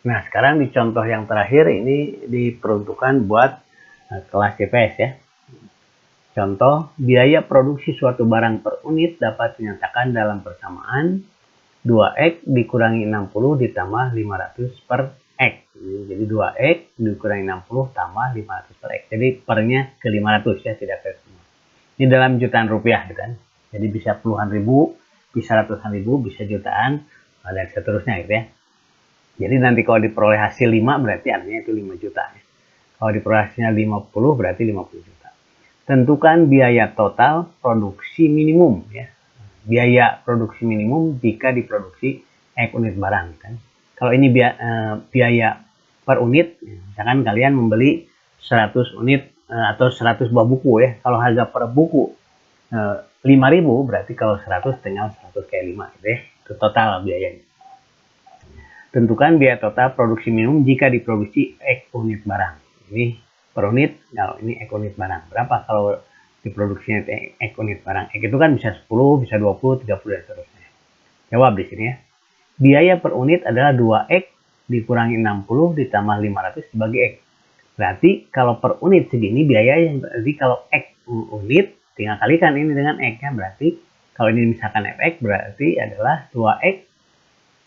Nah, sekarang di contoh yang terakhir ini diperuntukkan buat kelas CPS ya. Contoh, biaya produksi suatu barang per unit dapat dinyatakan dalam persamaan 2X dikurangi 60 ditambah 500 per X. Jadi 2X dikurangi 60 tambah 500 per X. Jadi pernya ke 500 ya, tidak ke semua. Ini dalam jutaan rupiah gitu kan. Jadi bisa puluhan ribu, bisa ratusan ribu, bisa jutaan, dan seterusnya gitu ya. Jadi nanti kalau diperoleh hasil 5 berarti artinya itu 5 juta. Kalau diperoleh hasilnya 50 berarti 50 juta. Tentukan biaya total produksi minimum ya. Biaya produksi minimum jika diproduksi X unit barang kan. Kalau ini biaya per unit, misalkan kalian membeli 100 unit atau 100 buah buku ya. Kalau harga per buku 5.000 berarti kalau 100 tinggal 100 kali 5 gitu ya. Itu total biayanya. Tentukan biaya total produksi minimum jika diproduksi X unit barang. Ini per unit, kalau ini X unit barang. Berapa kalau diproduksinya X unit barang? X itu kan bisa 10, bisa 20, 30, dan seterusnya. Jawab di sini ya. Biaya per unit adalah 2X dikurangi 60 ditambah 500 dibagi X. Berarti kalau per unit segini biayanya, berarti kalau X unit, tinggal kalikan ini dengan X ya. Berarti kalau ini misalkan Fx berarti adalah 2X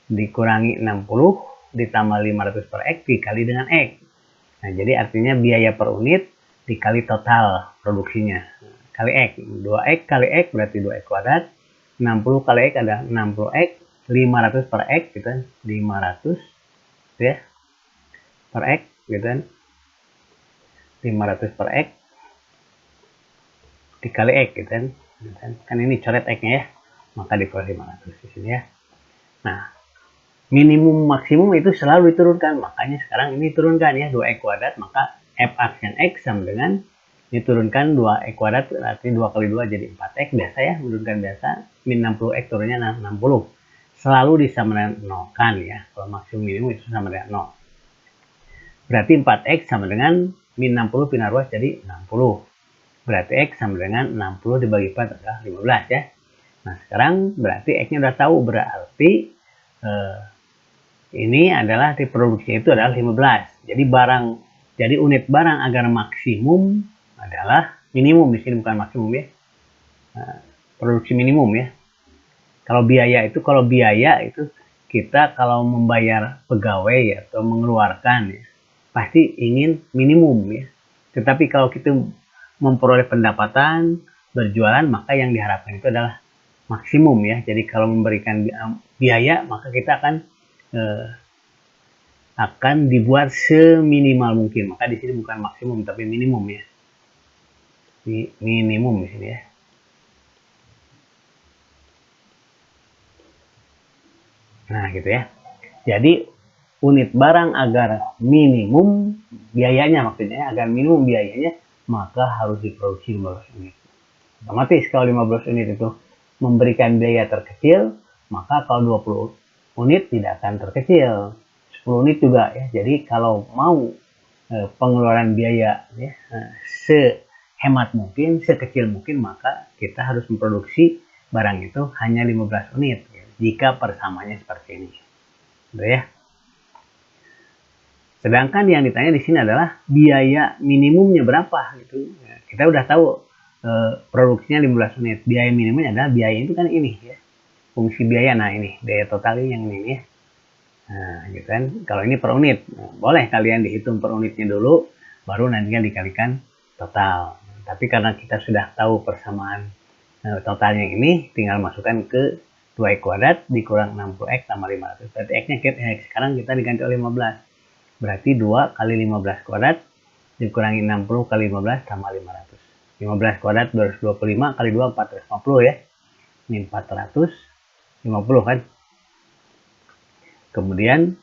dikurangi 60 ditambah 500 per X dikali dengan X. Nah, jadi artinya biaya per unit dikali total produksinya. Kali X. 2X kali X berarti 2X kuadrat. 60 kali X ada 60X. 500 per X gitu kan. 500 ya. Per X gitu kan. 500 per X dikali X gitu kan. Kan ini coret X-nya ya. Maka dikurangi 500 di sini ya. Nah, minimum maksimum itu selalu diturunkan, makanya sekarang ini turunkan ya 2x kuadrat, maka f aksen x sama dengan diturunkan 2x kuadrat berarti 2 kali 2 jadi 4x biasa ya, menurunkan biasa. Min 60x turunnya 60, selalu disamakan 0 kan ya. Kalau maksimum minimum itu sama dengan 0, berarti 4x sama dengan min 60 pindah ruas jadi 60, berarti x sama dengan 60 dibagi 4 adalah 15 ya. Nah sekarang berarti x nya udah tahu, berarti ini adalah diproduksi itu adalah 15. Jadi unit barang agar maksimum adalah minimum, di sini bukan maksimum ya. Produksi minimum ya. Kalau biaya itu kita kalau membayar pegawai ya, atau mengeluarkan ya, pasti ingin minimum ya. Tetapi kalau kita memperoleh pendapatan, berjualan, maka yang diharapkan itu adalah maksimum ya. Jadi kalau memberikan biaya, maka kita akan dibuat seminimal mungkin. Maka di sini bukan maksimum tapi minimum ya. Minimum di sini ya. Nah, gitu ya. Jadi unit barang agar minimum biayanya, maksudnya agar minimum biayanya, maka harus diproduksi 15 unit. Otomatis kalau 15 unit itu memberikan biaya terkecil, maka kalau 20 unit tidak akan terkecil. 10 unit juga ya. Jadi kalau mau pengeluaran biaya ya, sehemat mungkin, sekecil mungkin, maka kita harus memproduksi barang itu hanya 15 unit ya, jika persamanya seperti ini. Udah ya. Sedangkan yang ditanya di sini adalah biaya minimumnya berapa gitu. Ya, kita udah tahu produksinya 15 unit. Biaya minimumnya adalah biaya itu kan ini ya. Fungsi biaya, nah ini biaya total ini yang ini ya. Nah, gitu kan. Kalau ini per unit, nah, boleh kalian dihitung per unitnya dulu, baru nantinya dikalikan total. Tapi karena kita sudah tahu persamaan totalnya ini, tinggal masukkan ke 2x kuadrat dikurang 60x tambah 500. Berarti x-nya sekarang kita diganti oleh 15. Berarti 2 kali 15 kuadrat dikurangi 60 kali 15 tambah 500. 15 kuadrat 225 kali 2 450 ya. Ini 450 kan. Kemudian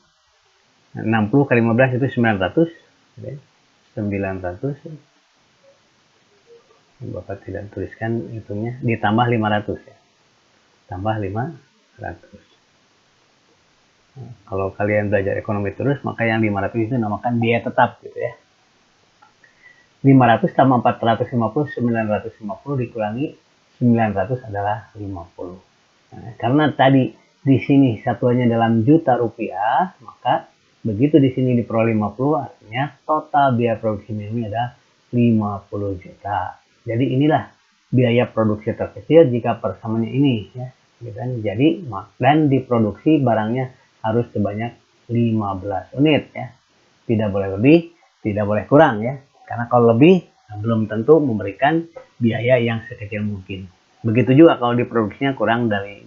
60 kali 15 itu 900. 900. Bapak tidak tuliskan hitungnya. Ditambah 500 ya. Tambah 500. Nah, kalau kalian belajar ekonomi terus, maka yang 500 itu namakan biaya tetap gitu ya. 500 tambah 450, 950 dikurangi 900 adalah 50. Nah, karena tadi di sini satuannya dalam juta rupiah, maka Begitu di sini di Pro 50, artinya total biaya produksi minimumnya ada 50 juta. Jadi inilah biaya produksi terkecil jika persamaannya ini ya. Jadi dan diproduksi barangnya harus sebanyak 15 unit ya. Tidak boleh lebih, tidak boleh kurang ya. Karena kalau lebih belum tentu memberikan biaya yang sekecil mungkin. Begitu juga kalau diproduksinya kurang dari